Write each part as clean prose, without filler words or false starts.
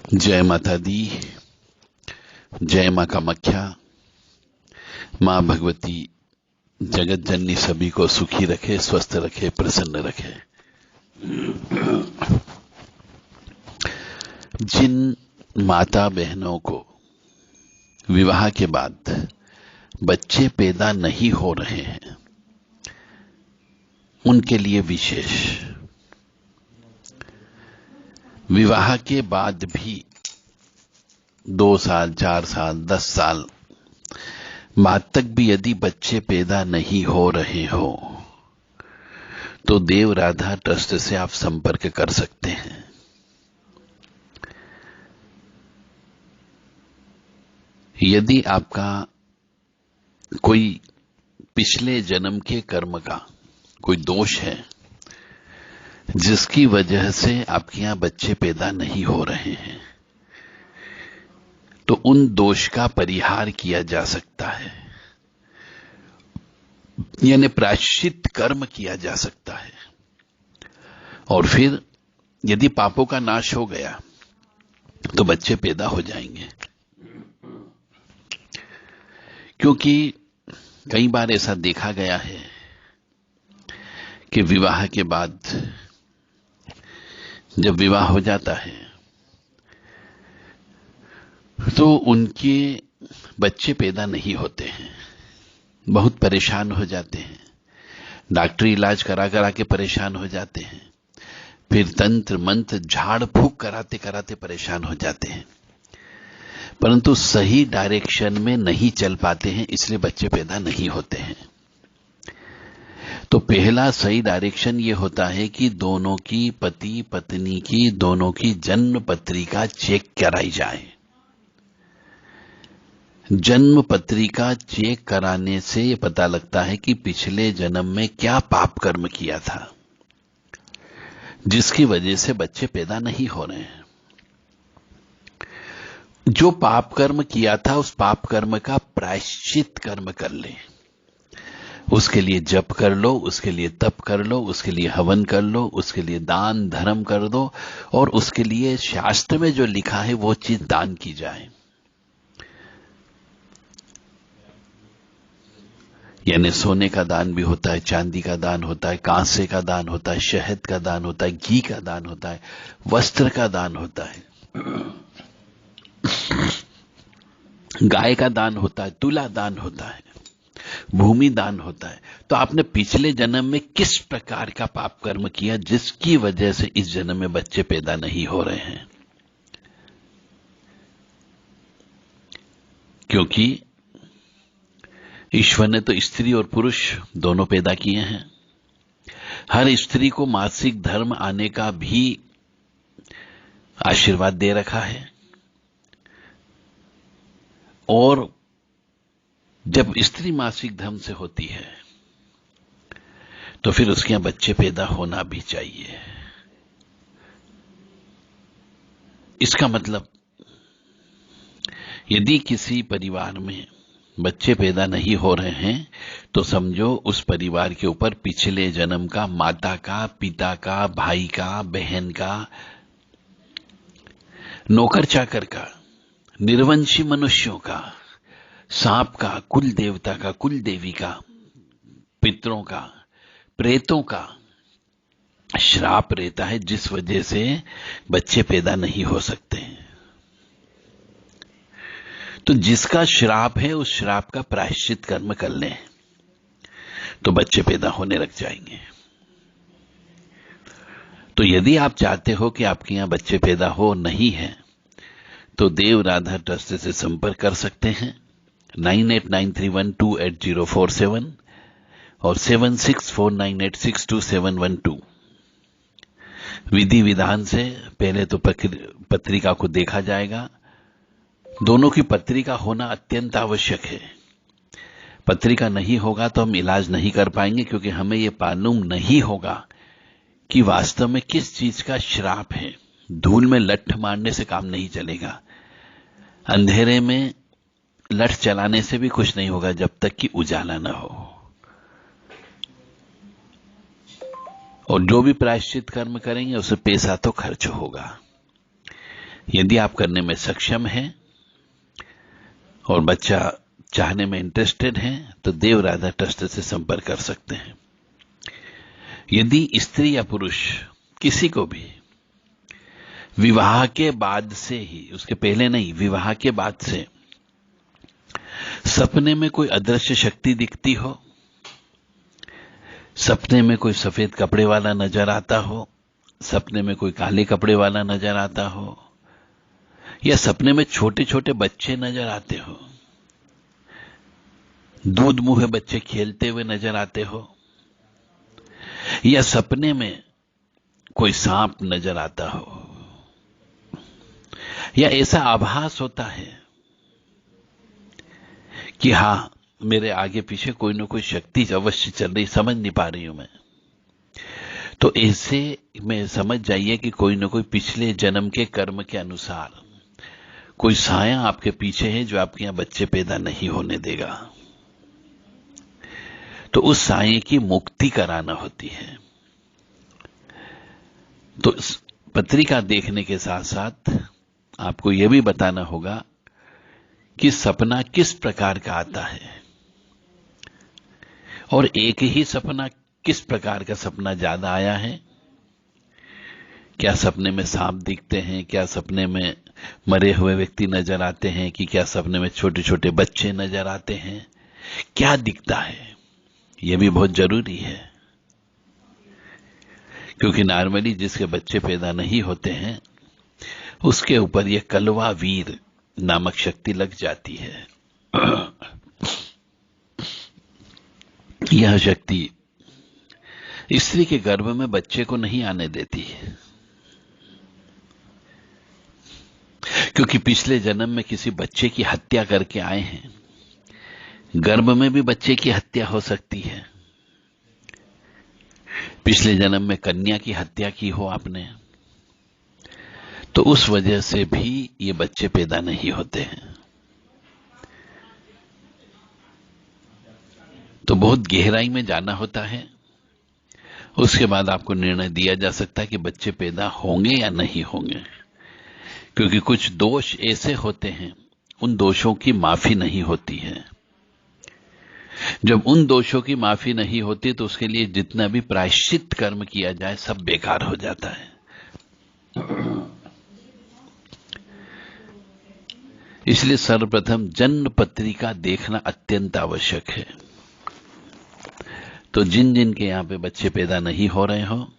जय माता दी, जय मां कामाख्या। मां भगवती जगत जननी सभी को सुखी रखे, स्वस्थ रखे, प्रसन्न रखे। जिन माता बहनों को विवाह के बाद बच्चे पैदा नहीं हो रहे हैं, उनके लिए विशेष, विवाह के बाद भी 2 साल, 4 साल, 10 साल बाद तक भी यदि बच्चे पैदा नहीं हो रहे हो तो देव राधा ट्रस्ट से आप संपर्क कर सकते हैं। यदि आपका कोई पिछले जन्म के कर्म का कोई दोष है जिसकी वजह से आपके यहां बच्चे पैदा नहीं हो रहे हैं, तो उन दोष का परिहार किया जा सकता है, यानी प्रायश्चित कर्म किया जा सकता है। और फिर यदि पापों का नाश हो गया तो बच्चे पैदा हो जाएंगे। क्योंकि कई बार ऐसा देखा गया है कि विवाह के बाद जब विवाह हो जाता है तो उनके बच्चे पैदा नहीं होते हैं, बहुत परेशान हो जाते हैं, डॉक्टरी इलाज करा करा के परेशान हो जाते हैं, फिर तंत्र मंत्र झाड़ फूक कराते कराते परेशान हो जाते हैं, परंतु सही डायरेक्शन में नहीं चल पाते हैं, इसलिए बच्चे पैदा नहीं होते हैं। तो पहला सही डायरेक्शन ये होता है कि दोनों की, पति पत्नी की, दोनों की जन्म पत्रिका चेक कराई जाए। जन्म पत्रिका चेक कराने से ये पता लगता है कि पिछले जन्म में क्या पाप कर्म किया था जिसकी वजह से बच्चे पैदा नहीं हो रहे हैं। जो पाप कर्म किया था उस पाप कर्म का प्रायश्चित कर्म कर ले, उसके लिए जप कर लो, उसके लिए तप कर लो, उसके लिए हवन कर लो, उसके लिए दान धर्म कर दो, और उसके लिए शास्त्र में जो लिखा है वो चीज दान की जाए। यानी सोने का दान भी होता है, चांदी का दान होता है, कांसे का दान होता है, शहद का दान होता है, घी का दान होता है, वस्त्र का दान होता है, गाय का दान होता है, तुला दान होता है, भूमि दान होता है। तो आपने पिछले जन्म में किस प्रकार का पाप कर्म किया जिसकी वजह से इस जन्म में बच्चे पैदा नहीं हो रहे हैं? क्योंकि ईश्वर ने तो स्त्री और पुरुष दोनों पैदा किए हैं। हर स्त्री को मासिक धर्म आने का भी आशीर्वाद दे रखा है, और जब स्त्री मासिक धर्म से होती है तो फिर उसके यहां बच्चे पैदा होना भी चाहिए। इसका मतलब यदि किसी परिवार में बच्चे पैदा नहीं हो रहे हैं तो समझो उस परिवार के ऊपर पिछले जन्म का माता का, पिता का, भाई का, बहन का, नौकर चाकर का, निर्वंशी मनुष्यों का, सांप का, कुल देवता का, कुल देवी का, पितरों का, प्रेतों का श्राप रहता है, जिस वजह से बच्चे पैदा नहीं हो सकते। तो जिसका श्राप है उस श्राप का प्रायश्चित कर्म कर लें तो बच्चे पैदा होने लग जाएंगे। तो यदि आप चाहते हो कि आपके यहां बच्चे पैदा हो नहीं है तो देव राधा ट्रस्ट से संपर्क कर सकते हैं 9893128047 और 7649862712। विधि विधान से पहले तो पत्रिका को देखा जाएगा। दोनों की पत्रिका होना अत्यंत आवश्यक है। पत्रिका नहीं होगा तो हम इलाज नहीं कर पाएंगे, क्योंकि हमें यह मालूम नहीं होगा कि वास्तव में किस चीज का श्राप है। धूल में लठ मारने से काम नहीं चलेगा, अंधेरे में लठ चलाने से भी कुछ नहीं होगा जब तक कि उजाला न हो। और जो भी प्रायश्चित कर्म करेंगे उसे पैसा तो खर्च होगा। यदि आप करने में सक्षम हैं और बच्चा चाहने में इंटरेस्टेड हैं तो देव राधा ट्रस्ट से संपर्क कर सकते हैं। यदि स्त्री या पुरुष किसी को भी विवाह के बाद से ही, उसके पहले नहीं, विवाह के बाद से सपने में कोई अदृश्य शक्ति दिखती हो, सपने में कोई सफेद कपड़े वाला नजर आता हो, सपने में कोई काले कपड़े वाला नजर आता हो, या सपने में छोटे छोटे बच्चे नजर आते हो, दूध मुंह बच्चे खेलते हुए नजर आते हो, या सपने में कोई सांप नजर आता हो, या ऐसा आभास होता है कि हां मेरे आगे पीछे कोई ना कोई शक्ति अवश्य चल रही, समझ नहीं पा रही हूं मैं, तो ऐसे में समझ जाइए कि कोई ना कोई पिछले जन्म के कर्म के अनुसार कोई साया आपके पीछे है जो आपके यहां बच्चे पैदा नहीं होने देगा। तो उस साये की मुक्ति कराना होती है। तो पत्रिका देखने के साथ साथ आपको यह भी बताना होगा कि सपना किस प्रकार का आता है, और एक ही सपना, किस प्रकार का सपना ज्यादा आया है। क्या सपने में सांप दिखते हैं, क्या सपने में मरे हुए व्यक्ति नजर आते हैं, कि क्या सपने में छोटे छोटे बच्चे नजर आते हैं, क्या दिखता है, यह भी बहुत जरूरी है। क्योंकि नॉर्मली जिसके बच्चे पैदा नहीं होते हैं उसके ऊपर यह कलवा वीर नामक शक्ति लग जाती है। यह शक्ति स्त्री के गर्भ में बच्चे को नहीं आने देती है, क्योंकि पिछले जन्म में किसी बच्चे की हत्या करके आए हैं। गर्भ में भी बच्चे की हत्या हो सकती है। पिछले जन्म में कन्या की हत्या की हो आपने, तो उस वजह से भी ये बच्चे पैदा नहीं होते हैं। तो बहुत गहराई में जाना होता है, उसके बाद आपको निर्णय दिया जा सकता है कि बच्चे पैदा होंगे या नहीं होंगे। क्योंकि कुछ दोष ऐसे होते हैं, उन दोषों की माफी नहीं होती है। जब उन दोषों की माफी नहीं होती तो उसके लिए जितना भी प्रायश्चित कर्म किया जाए सब बेकार हो जाता है। इसलिए सर्वप्रथम जन्म पत्रिका देखना अत्यंत आवश्यक है। तो जिन जिन के यहां पे बच्चे पैदा नहीं हो रहे हो,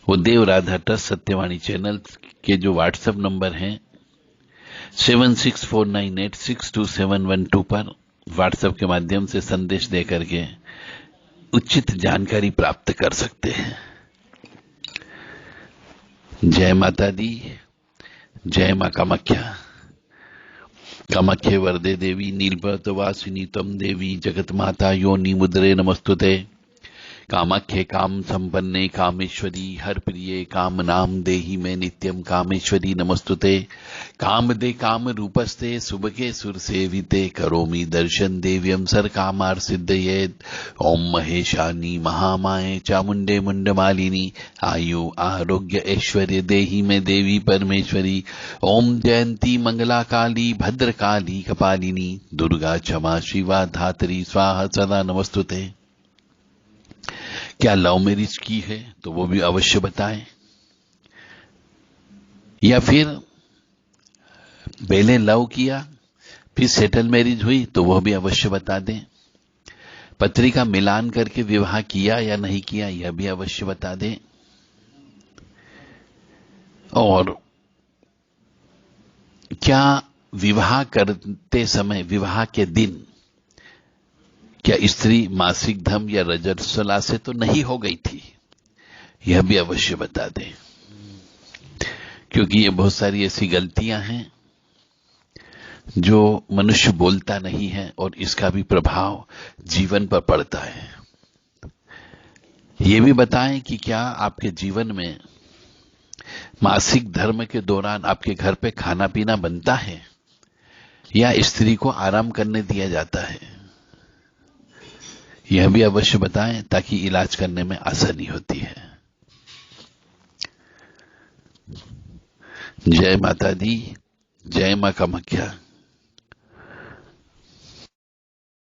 वो देव राधा ट्रस्ट सत्यवाणी चैनल के जो व्हाट्सएप नंबर हैं 7649862712 पर व्हाट्सएप के माध्यम से संदेश दे करके उचित जानकारी प्राप्त कर सकते हैं। जय माता दी, जय मां कामाख्या। कामाख्ये वरदे देवी नीलपर्वतवासिनी त्वं देवी जगत माता योनि मुद्रे नमस्तुते। कामाख्ये काम संपन्ने कामेश्वरी हर प्रिये काम नाम देहि में नित्यम कामेश्वरी नमस्तुते। काम दे काम रूपस्ते सुबके सुर सेविते करोमि दर्शन देव्यम सर कामार सिद्धयेत। ओम महेशानी महामाये चामुंडे मुंडमालिनी आयु आरोग्य ऐश्वर्य देहि में देवी परमेश्वरी। ओम जयंती मंगला काली भद्रकाली कपालिनी दुर्गा क्षमा शिवा धात्री स्वाहा सदा नमस्तुते। क्या लव मैरिज की है तो वो भी अवश्य बताएं, या फिर पहले लव किया फिर सेटल मैरिज हुई तो वह भी अवश्य बता दें। पत्रिका मिलान करके विवाह किया या नहीं किया यह भी अवश्य बता दें। और क्या विवाह करते समय, विवाह के दिन, क्या स्त्री मासिक धर्म या रजस्वला से तो नहीं हो गई थी, यह भी अवश्य बता दें। क्योंकि ये बहुत सारी ऐसी गलतियां हैं जो मनुष्य बोलता नहीं है और इसका भी प्रभाव जीवन पर पड़ता है। ये भी बताएं कि क्या आपके जीवन में मासिक धर्म के दौरान आपके घर पे खाना पीना बनता है या स्त्री को आराम करने दिया जाता है, यह भी अवश्य बताएं ताकि इलाज करने में आसानी होती है। जय माता दी, जय मां कामाख्या।